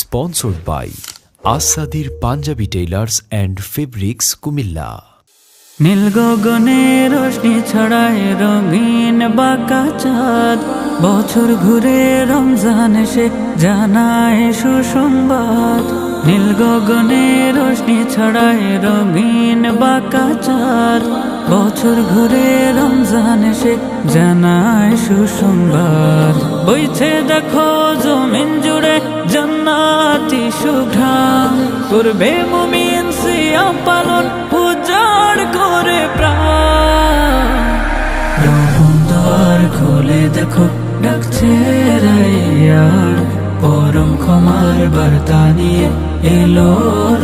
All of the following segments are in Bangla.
Sponsored by Asadir Punjabi Tailors and Fabrics Kumilla. নীল গগনে রোশনি ছড়ায় রঙিন বাঁকা চাঁদ, বছর ঘুরে রমজান এসে জানায় সুসংবাদ। নীল গগনে রোশনি ছড়ায় রঙিন বাঁকা চাঁদ, বছর ঘুরে রমজান এসে জানায় সুসংবাদ। বইছে দেখো জমিন জুড়ে জান্নাতি সুঘ্রাণ, করবে মুমিন সিয়াম পালন উজাড় করে প্রাণ। রহম দ্বার খুলে দেখো ডাকছে রাইয়ান, পরম ক্ষমার বার্তা নিয়ে এলো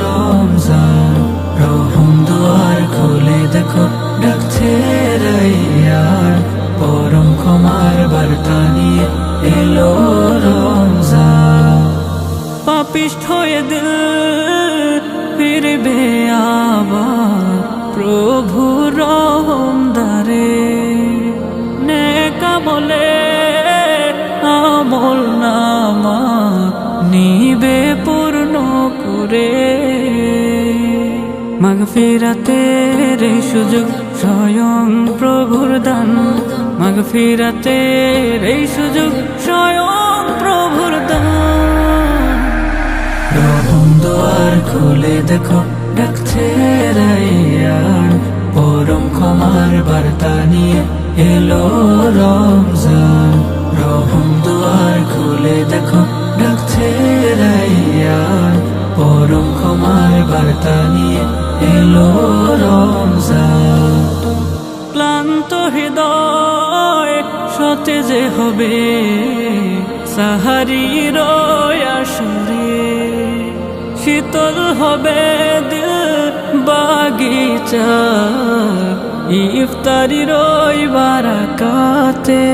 রমজান। রহম দ্বার খুলে দেখো ডাকছে রাইয়ান, পরম ক্ষমার বার্তা নিয়ে এলো রমজান। পাপিষ্ঠ হয়ে দিল ফিরবে আবার প্রভু রহম দ্বারে, নেকা বলে আমল নামা নিবে পূর্ণ করে। মাগফিরাতের এই সুযোগ স্বয়ং প্রভুর দান, মাগফিরাতের এই সুযোগ স্বয়ং প্রভুর দান। রহম দ্বার খুলে দেখো ডাকছে রাইয়ান, পরম ক্ষমার বার্তা নিয়ে এলো রমজান। রহম দ্বার খুলে দেখো ডাকছে রাইয়ান, পরম ক্ষমার বার্তা নিয়ে এলো রমজান। ক্লান্ত হৃদয় সতেজে হবে সাহারির আসরে, শীতল হবে দিল বাগিচা ইফতারির বারাকাতে।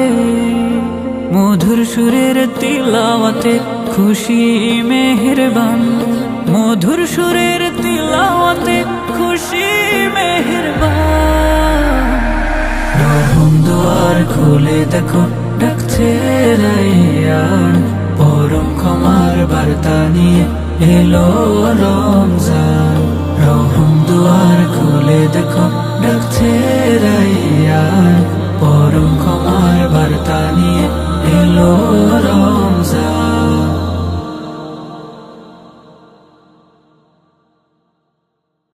মধুর সুরের তিলাওয়াতে খুশি মেহেরবান, মধুর সুরের তিলাওয়াতে খুশি মেহেরবান। রহম দ্বার খুলে দেখো ডাকছে রাইয়ান, পরম ক্ষমার বার্তা নিয়ে এলো রমজান। রহম দ্বার খুলে দেখো ডাকছে রাইয়ান, পরম ক্ষমার বার্তা নিয়ে এলো রমজান।